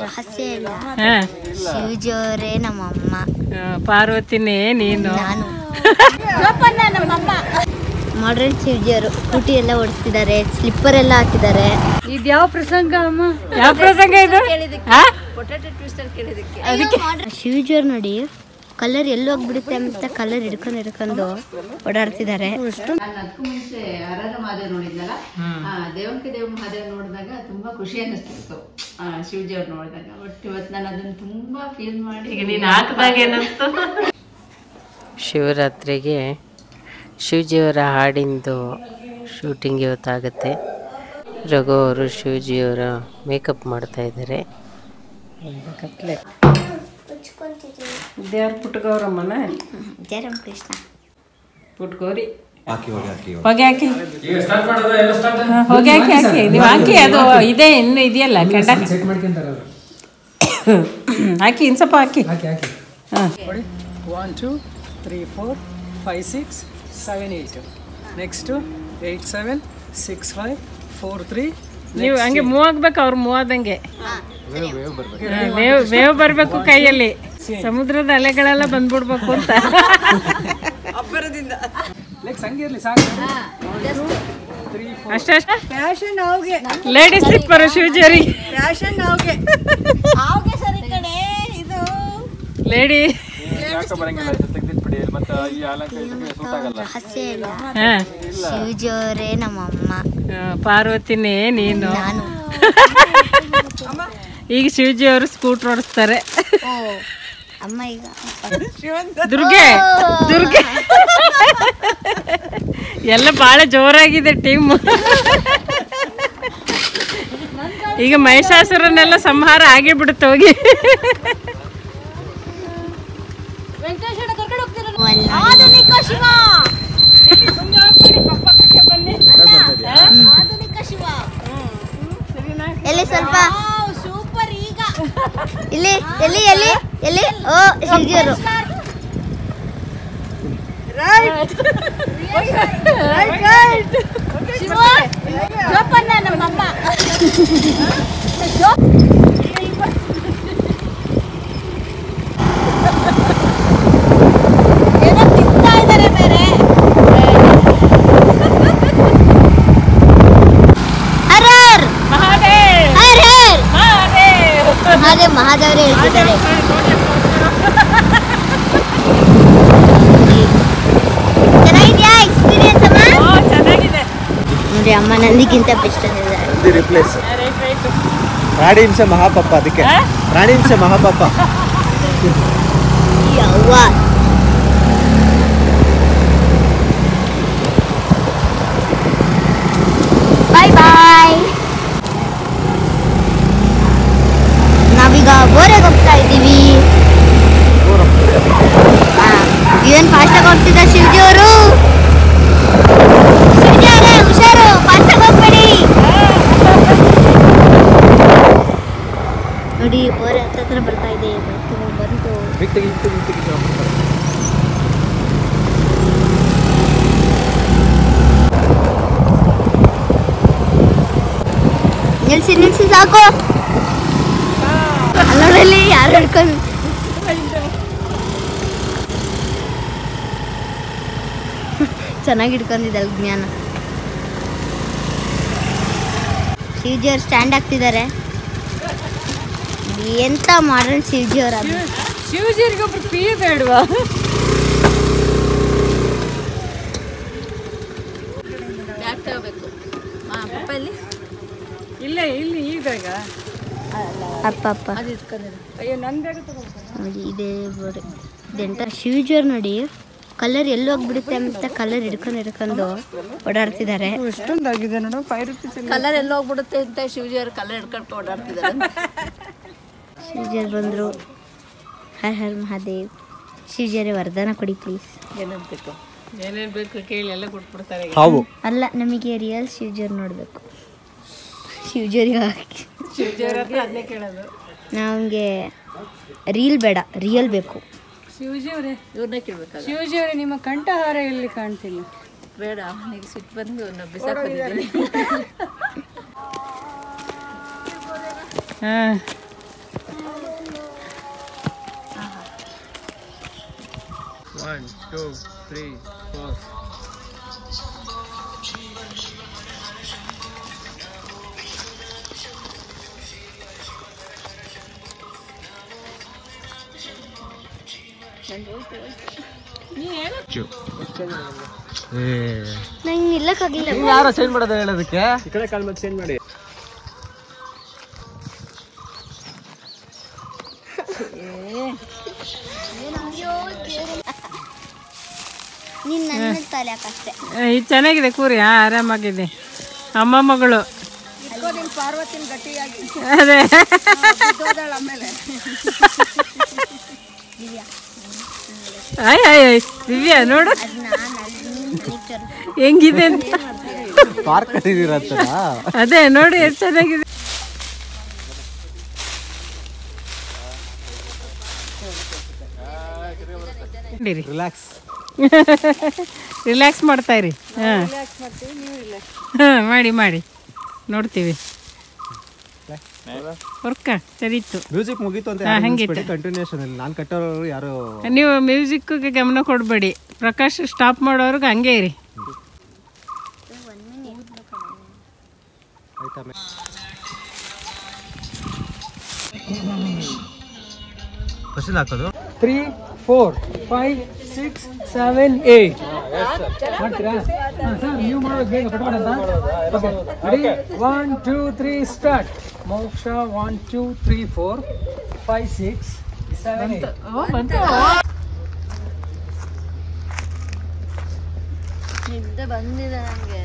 ರಹಸ್ಯ ಇಲ್ಲ. ಶಿವಜಿಯವರೇ ನಮ್ಮಮ್ಮ, ಪಾರ್ವತಿನೇ ನೀನು, ನಾನು ನಮ್ಮಮ್ಮ. ಮಾಡ್ರನ್ ಶಿವಜಿಯವರು ಸ್ಕೂಟಿ ಎಲ್ಲ ಓಡಿಸ್ತಿದ್ದಾರೆ, ಸ್ಲಿಪ್ಪರ್ ಎಲ್ಲ ಹಾಕಿದ್ದಾರೆ. ಇದು ಯಾವ ಪ್ರಸಂಗ ಅಮ್ಮ? ಯಾವ ಪ್ರಸಂಗ ಇದು? ಶಿವಜಿಯವ್ರು ನೋಡಿ ಕಲರ್ ಎಲ್ಲಿ ಹೋಗ್ಬಿಡುತ್ತೆ ಅಂತ ಕಲರ್ ಹಿಡ್ಕೊಂಡು ಓಡಾಡ್ತಿದ್ದಾರೆ. ಅದಕ್ಕೂ ಮುಂಚೆ ಹರರ ಮಹಾದೇವ್ ನೋಡಿದ್ನಲ್ಲ, ದೇವಂಕಿ ದೇವ್ ಮಹಾದೇವ್ ನೋಡಿದಾಗ ತುಂಬಾ ಖುಷಿ ಅನ್ನಿಸ್ತಿತ್ತು ಶಿವಜಿ ಅವ್ರು ನೋಡಿದಾಗ. ಬಟ್ ಇವತ್ತು ನಾನು ಅದನ್ನ ತುಂಬಾ ಫೀಲ್ ಮಾಡಿ ಶಿವರಾತ್ರಿಗೆ ಶಿವಜಿಯವರ ಹಾಡಿಂದು ಶೂಟಿಂಗ್ ಇವತ್ತಾಗುತ್ತೆ. ರಘು ಅವರು ಶಿವಜಿಯವರ ಮೇಕಪ್ ಮಾಡ್ತಾ ಇದ್ದಾರೆ. ಇದ್ಯಾರು ಪುಟ್ಟಗೌರಮ್ಮನ? ಕೃಷ್ಣ ಪುಟ್ಟಗೌರಿ. ಹೊಗೆ ಹಾಕಿ ಹೊಗೆ ಹಾಕಿ ಹಾಕಿ ನೀವು ಹಾಕಿ. ಅದು ಇದೆ ಇನ್ನು ಇದೆಯಲ್ಲ ಕೆಂಡ ಹಾಕಿ, ಇನ್ನು ಸ್ವಲ್ಪ ಹಾಕಿ. ಹಾಂ 1 2 3 4 5 6 7 8 ನೆಕ್ಸ್ಟು 8 7 6 5 4 3. ನೀವು ಹಂಗೆ ಮೂವ್ ಆಗ್ಬೇಕು, ಅವ್ರು ಮೂವ್ ಆದಂಗೆ ಬೇವು ಬರಬೇಕು ಕೈಯಲ್ಲಿ. ಸಮುದ್ರದ ಅಲೆಗಳೆಲ್ಲ ಬಂದ್ಬಿಡ್ಬೇಕು ಅಂತ ಅಷ್ಟೇ. ಲೇಡೀಸ್ ಸ್ಲಿಪ್ಪರ್ ಶಿವಜಿಯವರಿಗೆ, ಲೇಡಿ ರಹಸ್ಯ ಇಲ್ಲ. ಶಿವಜಿಯವರೇ ನಮ್ಮಮ್ಮ, ಪಾರ್ವತಿನೇ ನೀನು, ನಾನು ಈಗ ಶಿವಜಿಯವರು ಸ್ಕೂಟರ್ ಓಡಿಸ್ತಾರೆ. ಅಮ್ಮ ಈಗ ದುರ್ಗೆ ದುರ್ಗೆ ಎಲ್ಲ ಬಹಳ ಜೋರಾಗಿದೆ ಟೀಮ್. ಈಗ ಮಹಿಷಾಸುರನ್ನೆಲ್ಲ ಸಂಹಾರ ಆಗೇ ಬಿಡುತ್ತೆ. ಹೋಗಿ ಆಧುನಿಕ ಶಿವ, ಎಲ್ಲಿ ಸ್ವಲ್ಪ ಸೂಪರ್. ಈಗ ಇಲ್ಲಿ ಎಲ್ಲಿ ಎಲ್ಲಿ ಎಲ್ಲಿ? ಓ ಶಿವಜಿಯವರು ನಮ್ಮಮ್ಮ. ಏನೋ ತಿಂತಾ ಇದ್ದಾರೆ ಬೇರೆ. ಹರರ್ ಮಹಾದೇವ್, ಹರರ್ ಮಹಾದೇವ್, ಮಹಾದೇವರೇ ಹೇಳ್ತಿದ್ದಾರೆ. ಚೆನ್ನಾಗಿದ್ಯಾ ಎಕ್ಸ್ಪೀರಿಯನ್ಸ್ ಅಮ್ಮ? ಚೆನ್ನಾಗಿದೆ ನೋಡಿ ಅಮ್ಮ ನಂದಿಗಿಂತ ಬೆಸ್ಟ್ ಅಂದಿದ್ದಾರೆ. ಪ್ರಾಣಿಹಿಂಸೆ ಮಹಾಪಾಪ, ಅದಕ್ಕೆ ಪ್ರಾಣಿಹಿಂಸೆ ಮಹಾಪಾಪ. ಯವ್ವ ಬಾಯ್ ಬಾಯ್. ನಾವೀಗ ಗೋರೆಗೆ ಹೋಗ್ತಾ ಇದ್ದೀವಿ. ಏನು ಫಾಸ್ಟಾಗಿ ಹೋಗ್ತಿದ್ದ ಶಿವಜಿಯವರು. ಶಿವಜಿಯವರೇ ಹುಷಾರು, ಫಾಸ್ಟಾಗಿ ಹೋಗ್ಬೇಡಿ. ನೋಡಿ ಗೋರೆ ಹತ್ರ ಬರ್ತಾ ಇದೆ. ಬಂತು ನಿಲ್ಸಿ ನಿಲ್ಸಿ ಸಾಕು. ಅಲ್ಲೋಡಲ್ಲಿ ಯಾರು ಹಿಡ್ಕೊಂಡು ಚೆನ್ನಾಗಿ ಹಿಡ್ಕೊಂಡಿದ್ದಲ್ಲ ಜ್ಞಾನ. ಶಿವಜಿಯವ್ರು ಸ್ಟ್ಯಾಂಡ್ ಆಗ್ತಿದ್ದಾರೆ. ಎಂತ ಮಾಡ್ರನ್ ಶಿವಜಿಯವ್ರ. ಶಿವಜಿಯವ್ರಿಗೆ ಒಬ್ರು ಪಿ ಬೇಡವಾ? ಇಲ್ಲ ಇಲ್ಲಿ ಇದಾಗ ಅಪ್ಪ ಅಪ್ಪ ಅಯ್ಯೋ ನನ್ ಬೇಗ ತಗೊಂಡು ನೋಡಿ ಇದೆ ಬೋರ್ಡ್. ಇದೆಂತ ಶಿವಜಿಯವ್ರು ನೋಡಿ ಕಲರ್ ಎಲ್ಲಿ ಹೋಗ್ಬಿಡುತ್ತೆ ಅಂತ ಕಲರ್ ಹಿಡ್ಕೊಂಡು ಓಡಾಡ್ತಿದ್ದಾರೆ. ಎಷ್ಟೊಂದಾಗಿದೆ ನೋಡು. 5 ರೂಪೀಸ್ ಕಲರ್ ಎಲ್ಲ ಹೋಗ್ಬಿಡುತ್ತೆ ಅಂತ ಶಿವಜಿಯವ್ರ ಕಲರ್ ಹಿಡ್ಕೊಂಡು ಓಡಾಡ್ತಿದ್ದಾರೆ. ಶಿವಜಿಯವ್ರು ಬಂದರು. ಹರ್ ಹರ್ ಮಹಾದೇವ್. ಶಿವಜಿಯವರೇ ವರದಾನ ಕೊಡಿ ಪ್ಲೀಸ್. ಏನೇನು ಬೇಕು ಕೇಳಿ ಎಲ್ಲ ಕೊಟ್ಬಿಡ್ತಾರೆ. ಅಲ್ಲ, ನಮಗೆ ರಿಯಲ್ ಶಿವಜಿಯವ್ರು ನೋಡಬೇಕು. ಶಿವಜಿಯವ್ರಿಗೆ ಹಾಕಿ ಶಿವಜಿಯವ್ರ ಹತ್ರ ಅದನ್ನೇ ಕೇಳೋದು. ನಮಗೆ ರೀಲ್ ಬೇಡ, ರಿಯಲ್ ಬೇಕು. ಶಿವಜಿಯವರೇ ಇವ್ರನ್ನೇ ಕೇಳ್ಬೇಕಾಗ. ಶಿವಜಿಯವರೇ ನಿಮ್ಮ ಕಂಠಹಾರ ಎಲ್ಲಿ ಕಾಣ್ತಿಲ್ಲ? ಬೇಡ, ನನಗೆ ಸಿಟ್ಟು ಬಂದು ಬಿಸಾಕಿದ್ದೀನಿ. 2, 3, 4. ನಂಗೆ ನಿಲ್ಲಕ್ಕಾಗಿಲ್ಲ. ಯಾರೋ ಚೇಂಜ್ ಮಾಡೋದು ಹೇಳೋದಕ್ಕೆ ಈ ಕಡೆ ಕಾಲ್ ಮತ್ತೆ ಚೇಂಜ್ ಮಾಡಿ. ನೀನ್ ನನ್ನ ತಲೆ ಯಾಕಷ್ಟೇ. ಇದು ಚೆನ್ನಾಗಿದೆ ಕೂರಿ, ಆರಾಮಾಗಿದೆ. ಅಮ್ಮ ಮಗಳು ಅದೇ ಆಯ್ ಆಯ್ ಆಯ್ ದಿವ್ಯಾ ನೋಡು ಹೆಂಗಿದೆ ಅಂತ. ಪಾರ್ಕ್ ಅದೇ ನೋಡಿ ಎಷ್ಟು ಚೆನ್ನಾಗಿದೆ. ರಿಲ್ಯಾಕ್ಸ್ ರಿಲ್ಯಾಕ್ಸ್ ಮಾಡ್ತಾ ಇರಿ. ಹಾಂ ಮಾಡಿ ಮಾಡಿ ನೋಡ್ತೀವಿ. ವರ್ಕ ಸರಿತ್ತು. ಮ್ಯೂಸಿಕ್ ಮುಗೀತು ಅಂತ ಹಂಗಿತ್ತು. ಕಂಟಿನ್ಯೂಷನ್ ಇಲ್ಲ. ನಾನು ಕಟ್ಟೋರು ಯಾರು ನೀವು ಮ್ಯೂಸಿಕ್ಗೆ ಗಮನ ಕೊಡಬೇಡಿ. ಪ್ರಕಾಶ್ ಸ್ಟಾಪ್ ಮಾಡೋರ್ಗೆ ಹಂಗೆ ಇರಿ. ಫಸ್ಟ್ ಹಾಕೋದು 3, 4, 5, 6, 7, 8 ಮಾಡ್ತೀರಾ? ಸರ್ ನೀವು ಮಾಡೋದು ಬೇಗ ಪಟ್ಪಡಂತ. 1, 2, 3 ಸ್ಟಾರ್ಟ್. ಮೋಕ್ಷ 1, 2, 3, 4, 5, 6, 7, 8. ನಿದ್ದೆ ಬಂದಿದೆ ನನಗೆ.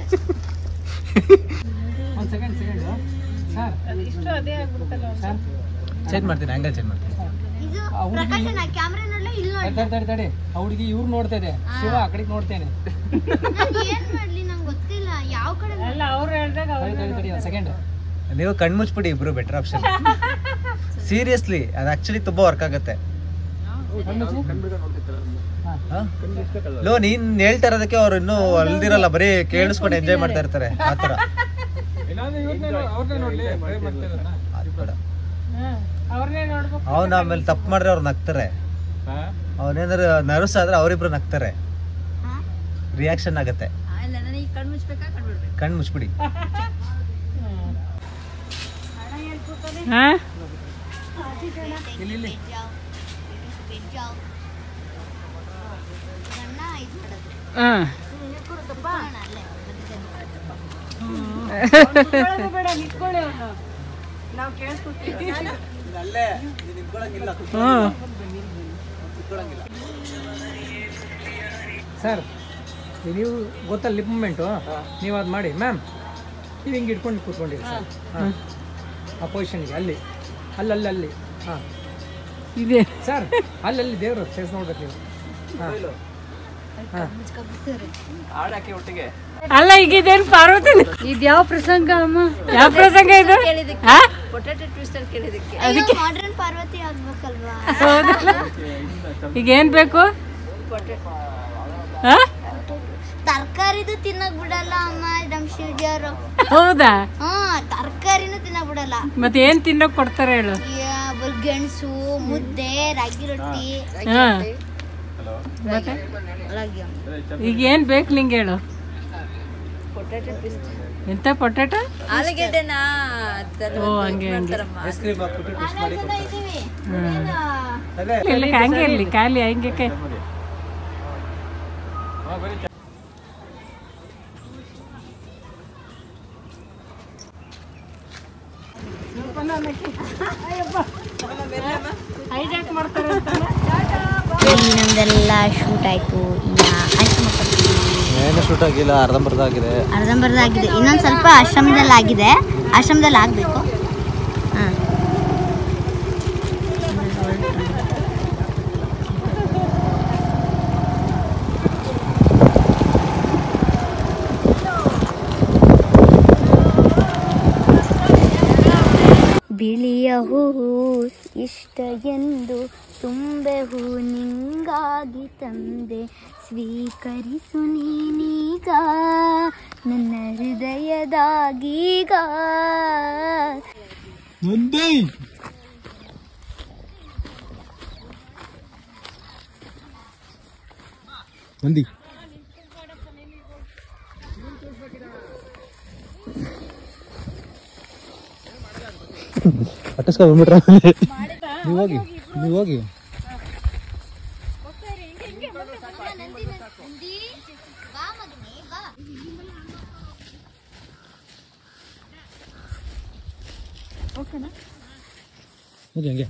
ಒಂದು ಸೆಕೆಂಡ್ ಸರ್ ಚೇಂಜ್ ಮಾಡ್ತೀನಿ, ಆಂಗಲ್ ಚೇಂಜ್ ಮಾಡ್ತೀನಿ. ಇದು ಪ್ರಕಾಶ್ ನಾ ಕ್ಯಾಮ್ರಾನಲ್ಲೇ ಇಲ್ಲ ನೋಡಿ. ತಡಿ ಆ ಹುಡುಗಿ ಇವ್ರು ನೋಡ್ತಾ ಇದೆ, ಶಿವ ಆ ಕಡೆಗೆ ನೋಡ್ತೇನೆ. ನಾನು ಏನ್ ಮಾಡ್ಲಿ ನಂಗೆ ಗೊತ್ತಿಲ್ಲ ಯಾವ ಕಡೆ. ಅಲ್ಲ ಅವ್ರು ಹೇಳ್ದಾಗ ತಡಿ ಒಂದು ಸೆಕೆಂಡ್. ನೀವು ಕಣ್ಣು ಮುಚ್ಬಿಡಿ, ಇಬ್ರು ಬೆಟರ್ ಆಪ್ಷನ್. ಸೀರಿಯಸ್ಲಿ ಅದು ಆಕ್ಚುಲಿ ತುಂಬಾ ವರ್ಕ್ ಆಗುತ್ತೆ. ಲೋ ನೀನ್ ಹೇಳ್ತಾ ಇರೋದಕ್ಕೆ ಅವ್ರು ಇನ್ನೂ ಅಲ್ದಿರಲ್ಲ, ಬರೀ ಕೇಳಿಸ್ಕೊಂಡು ಎಂಜಾಯ್ ಮಾಡ್ತಾ ಇರ್ತಾರೆ ಆತರ. ಅವ್ರನ್ನೇ ನೋಡ್ಬೇಕು. ಅವ್ನ ಆಮೇಲೆ ತಪ್ಪು ಮಾಡಿದ್ರೆ ಅವ್ರು ನಗ್ತಾರೆ. ಅವನೇನಾದ್ರು ನರ್ವಸ್ ಆದ್ರೆ ಅವರಿಬ್ರು ನಗ್ತಾರೆ, ರಿಯಾಕ್ಷನ್ ಆಗತ್ತೆ. ಕಣ್ಣು ಮುಚ್ಬಿಡಿ. ಹಾಂ ಹಾಂ ಸರ್ ನೀವು ಗೊತ್ತಲ್ಲ ಲಿಪ್ ಮೂಮೆಂಟು, ನೀವು ಅದು ಮಾಡಿ ಮ್ಯಾಮ್. ನೀವು ಹಿಂಗೆ ಇಟ್ಕೊಂಡು ಕೂತ್ಕೊಂಡಿರಿ ಸರ್. ಹಾಂ ಆ ಪೊಸಿಷನ್ಗೆ ಅಲ್ಲಿ ಅಲ್ಲಿ ಹಾಂ ಇದೆ ಸರ್. ಅಲ್ಲಿ ದೇವರು ಫೇಸ್ ನೋಡ್ಬೇಕು ನೀವು. ಹಾಂ ಹಾಂ ಆಡಕ್ಕೆ ಒಟ್ಟಿಗೆ. ಅಲ್ಲ ಈಗ ಇದೇನು ಪಾರ್ವತಿ, ಇದು ಯಾವ ಪ್ರಸಂಗ ಅಮ್ಮ? ಯಾವ ಪ್ರಸಂಗ ಇದು? ಪೊಟ್ಯಾಟೊ ಟ್ವಿಸ್ಟರ್ ಕೇಳಿದಕ್ಕೆ ಅಯ್ಯೋ, ಮಾಡ್ರನ್ ಪಾರ್ವತಿ ಆಗ್ಬೇಕಲ್ವಾ? ಈಗ ಏನ್ ಬೇಕು? ತರಕಾರಿದು ತಿನ್ನಕ್ ಬಿಡಲ್ಲ ಅಮ್ಮ ನಮ್ ಶಿವಜಿ ಅವರು. ಹೌದಾ? ತರಕಾರಿನೂ ತಿನ್ನಕ್ ಬಿಡಲ್ಲ. ಮತ್ತೆ ಏನ್ ತಿನ್ನಕ್ ಕೊಡ್ತಾರೆ ಹೇಳು? ಗೆಣಸು, ಮುದ್ದೆ, ರಾಗಿ ರೊಟ್ಟಿ. ಮತ್ತೆ ಈಗ ಏನ್ ಬೇಕು ನಿಂಗೆ ಹೇಳು? ಎಂತ ಪೊಟ್ಯಾಟೊ? ಆಲೂಗೆಡ್ಡೆನಾ? ಓ ಹಂಗೆ ಹಂಗೆ. ಐಸ್ ಕ್ರೀಮ್ ಹಾಕ್ಬಿಟ್ಟು ಟ್ವಿಸ್ಟ್ ಮಾಡಿ ಇಲ್ಲ ಹಂಗೆ ಇರ್ಲಿ, ಖಾಲಿ ಹಂಗೆ ಕೈ. ಹೈಜಾಕ್ ಮಾಡ್ತಾರೆ ಅಂತ. ಇಲ್ಲಿ ನಮ್ದೆಲ್ಲ ಶೂಟ್ ಆಯ್ತು. ಏನು ಶೂಟ್ ಆಗಿಲ್ಲ, ಅರ್ಧಂಬರ್ಧ ಆಗಿದೆ. ಇನ್ನೊಂದು ಸ್ವಲ್ಪ ಆಶ್ರಮದಲ್ಲಿ ಆಗಿದೆ, ಆಶ್ರಮದಲ್ಲಿ ಆಗಬೇಕು. ಹಾಂ ಬಿಳಿಯ ಹೂವು ಇಷ್ಟ ಎಂದು ತುಂಬೆ ಹೂ ನಿಂಗಾಗಿ ತಂದೆ, ಸ್ವೀಕರಿಸು ನೀನೀಗ ನನ್ನ ಹೃದಯದಾಗೀಗ. ಮಂದಿ ಅಟ್ಟಸ್ಕ ಬಂದ್ಬಿಟ್ರ ನೀವು ಹೋಗಿ ಹೋಗಿ ಹಂಗೆ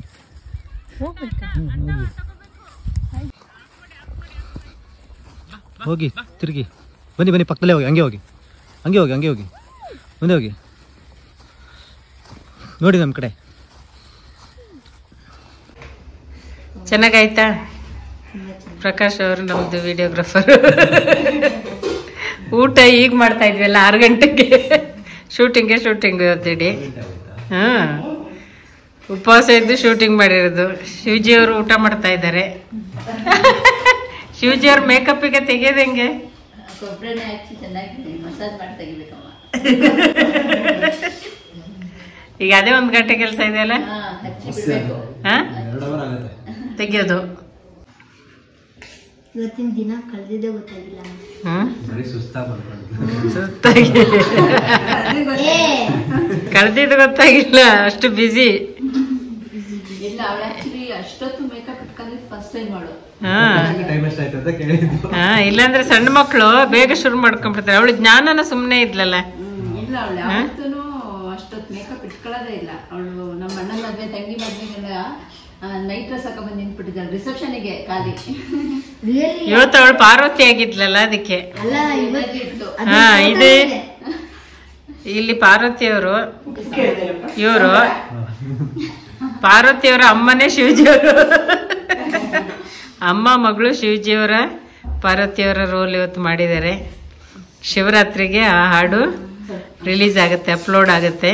ಹೋಗಿ ತಿರುಗಿ ಬನ್ನಿ ಪಕ್ಕದಲ್ಲೇ ಹೋಗಿ ಹಂಗೆ ಹೋಗಿ ಮುಂದೆ ಹೋಗಿ ನೋಡಿ ನಮ್ಮ ಕಡೆ. ಚೆನ್ನಾಗಾಯ್ತಾ? ಪ್ರಕಾಶ್ ಅವರು ನಮ್ದು ವಿಡಿಯೋಗ್ರಾಫರ್. ಊಟ ಈಗ ಮಾಡ್ತಾ ಇದ್ವಲ್ಲ 6 ಗಂಟೆಗೆ. ಶೂಟಿಂಗ್ ಇವತ್ತಿಡಿ. ಉಪವಾಸ ಇದ್ದು ಶೂಟಿಂಗ್ ಮಾಡಿರೋದು. ಶಿವಜಿ ಅವರು ಊಟ ಮಾಡ್ತಾ ಇದ್ದಾರೆ. ಶಿವಜಿ ಅವ್ರ ಮೇಕಪ್ಪಿಗೆ ತೆಗಿಯೋದು ಹೆಂಗೆ? ಕೊಬ್ಬರನ್ನ ಹಚ್ಚಿ ಚೆನ್ನಾಗಿ ಮಸಾಜ್ ಮಾಡಿ ತೆಗಿಬೇಕಮ್ಮ. ಈಗ ಅದೇ 1 ಗಂಟೆ ಕೆಲಸ ಇದೆಯಲ್ಲ, ತೆಗಿಯೋದು. ಇವತ್ತಿನ ದಿನ ಕಳೆದಿದ್ದೇ ಗೊತ್ತಾಗಿಲ್ಲ. ಕಳೆದಿದ್ದು ಗೊತ್ತಾಗಿಲ್ಲ, ಅಷ್ಟು ಬಿಸಿ. ಇಲ್ಲ, ಅವಳು ಆಕ್ಚುಲಿ ಅಷ್ಟೊತ್ತು ಮೇಕಪ್ ಇಟ್ಕೊಂಡಿದ್ದು ಫಸ್ಟ್ ಟೈಮ್ ಮಾಡು. ಇಲ್ಲಾಂದ್ರೆ ಸಣ್ಣ ಮಕ್ಕಳು ಬೇಗ ಶುರು ಮಾಡ್ಕೊಂಡ್ಬಿಡ್ತಾರೆ. ಅವಳು ಜ್ಞಾನನ ಸುಮ್ನೆ ಇದ್ಲಲ್ಲ. ಇಲ್ಲ, ಅವಳು ಯಾವತ್ತೂ ಅಷ್ಟೊತ್ತು ಮೇಕಪ್ ಇಟ್ಕೊಳ್ಳೋದೇ ಇಲ್ಲ. ಅವಳು ನಮ್ಮ ಅಣ್ಣನ ಮದ್ವೆ, ತಂಗಿ ಮದ್ವೆಗೆಲ್ಲ ನೈಟ್ ಡ್ರೆಸ್ ಹಾಕ ಬಂದು ನಿಂತ್ಬಿಟ್ಟಿದ್ದಾಳೆ ರಿಸೆಪ್ಷನ್ಗೆ ಖಾಲಿ. ಇವತ್ತು ಅವಳು ಪಾರ್ವತಿ ಆಗಿದ್ಲಲ್ಲ, ಅದಕ್ಕೆ. ಹಾ, ಇದೆ ಇಲ್ಲಿ ಪಾರ್ವತಿಯವರು, ಇವರು ಪಾರ್ವತಿಯವರ ಅಮ್ಮನೇ ಶಿವಜಿಯವರು. ಅಮ್ಮ ಮಗಳು ಶಿವಜಿಯವರ ಪಾರ್ವತಿಯವರ ರೋಲ್ ಇವತ್ತು ಮಾಡಿದ್ದಾರೆ. ಶಿವರಾತ್ರಿಗೆ ಆ ಹಾಡು ರಿಲೀಸ್ ಆಗುತ್ತೆ, ಅಪ್ಲೋಡ್ ಆಗುತ್ತೆ.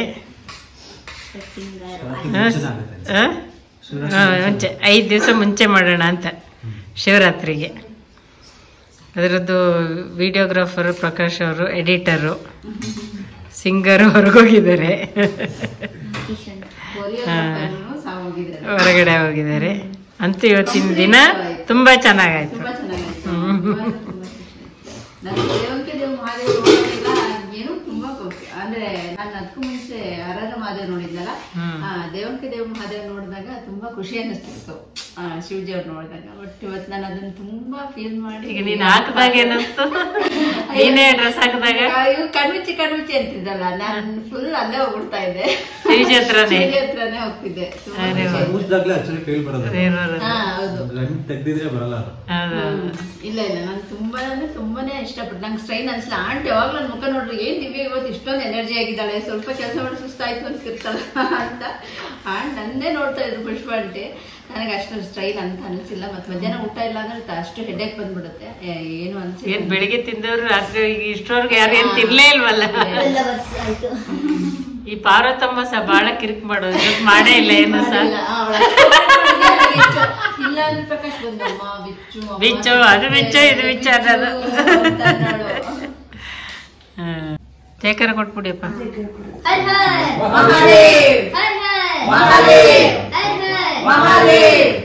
ಮುಂಚೆ 5 ದಿವಸ ಮುಂಚೆ ಮಾಡೋಣ ಅಂತ, ಶಿವರಾತ್ರಿಗೆ. ಅದರದ್ದು ವಿಡಿಯೋಗ್ರಾಫರ್ ಪ್ರಕಾಶ್ ಅವರು, ಎಡಿಟರು, ಸಿಂಗರು ಹೊರಗೋಗಿದ್ದಾರೆ, ಹೊರಗಡೆ ಹೋಗಿದ್ದಾರೆ. ಅಂತೂ ಇವತ್ತಿನ ದಿನ ತುಂಬಾ ಚೆನ್ನಾಗಾಯ್ತು. ಏನು ತುಂಬಾ ಅಂದ್ರೆ ನಾನು ಅದಕ್ಕೂ ಮುಂಚೆ ಹರಹರ ಮಹಾದೇವ್ ನೋಡಿದ್ನಲ್ಲ, ದೇವಂಕೆ ದೇವ್ ಮಹಾದೇವ್ ನೋಡಿದಾಗ ತುಂಬಾ ಖುಷಿ ಅನ್ನಿಸ್ತಿತ್ತು ಶಿವಜಿ ಅವ್ರು ನೋಡಿದಾಗ. ಬಟ್ ಇವತ್ತು ನಾನು ಅದನ್ನ ತುಂಬಾ ಫೀಲ್ ಮಾಡಿ. ಈಗ ನೀನ್ ಹಾಕಿದಾಗ ಏನಿಸ್ತು? ನೀನೇ ಡ್ರೆಸ್ ಹಾಕಿದಾಗ ಕಣ್ಮುಚ್ಚಿ ಅಂತಿದ್ದಲ್ಲ, ನಾನು ಫುಲ್ ಅಲ್ಲೇ ಹೋಗ್ಬಿಡ್ತಾ ಇದ್ದೆ. ಶಿವಜಿ ಹತ್ರನೇ ಹೋಗ್ತಿದ್ದೆ. ಇಲ್ಲ ನಾನು ತುಂಬಾನೇ ಇಷ್ಟಪಟ್ಟು, ನಂಗೆ ಸ್ಟ್ರೈನ್ ಅನ್ಸಲ್ಲ. ಆಂಟಿ ಯಾವಾಗ್ಲೂ ನನ್ನ ಮುಖ ನೋಡ್ರಿ, ಏನ್ ದಿವ್ಯ ಇವತ್ತು ಇಷ್ಟೊಂದು ಎನರ್ಜಿ ಆಗಿದ್ದಾಳೆ, ಸ್ವಲ್ಪ ಕೆಲಸ ಮಾಡಿ ಸುಸ್ತಾಯ್ತು ಅನ್ಸಿರ್ತಾಳ ಅಂತ ನಂದೇ ನೋಡ್ತಾ ಇದ್ರು ಪುಷ್ಪ ಆಂಟಿ. ನನಗೆ ಅಷ್ಟು ಸ್ಟ್ರೈನ್ ಅಂತ ಅನಿಸಿಲ್ಲ. ಮತ್ತೆ ಮಧ್ಯಾಹ್ನ ಊಟ ಇಲ್ಲ ಅಂದ್ರೆ ಅಷ್ಟು ಹೆಡ್ಏಕ್ ಬಂದ್ಬಿಡುತ್ತೆ, ಏನು ಅನ್ಸಿಲ್ಲ. ಬೆಳಿಗ್ಗೆ ತಿಂದವ್ರು ರಾತ್ರಿ ಇಷ್ಟವರೆಗೆ ಯಾರು ಏನ್ ತಿನ್ಲೇ ಇಲ್ವಲ್ಲ. ಈ ಪಾರ್ವತಮ್ಮ ಬಾಳ ಕಿರಿಕ್ ಮಾಡೋದು, ಮಾಡೇ ಇಲ್ಲ ಏನು ಇಲ್ಲ ಅಂದ್ರೆ ಪ್ರಕಾಶ್ ಬಂದಮ್ಮ ಬಿಚ್ಚು, ಅದು ಬಿಚ್ಚು, ಇದು ಬಿಚ್ಚು ಅನ್ನೋದು. ಶೇಖರ ಕೊಟ್ಬಿಡಿಯಪ್ಪ. ಮಹಾದೇವ್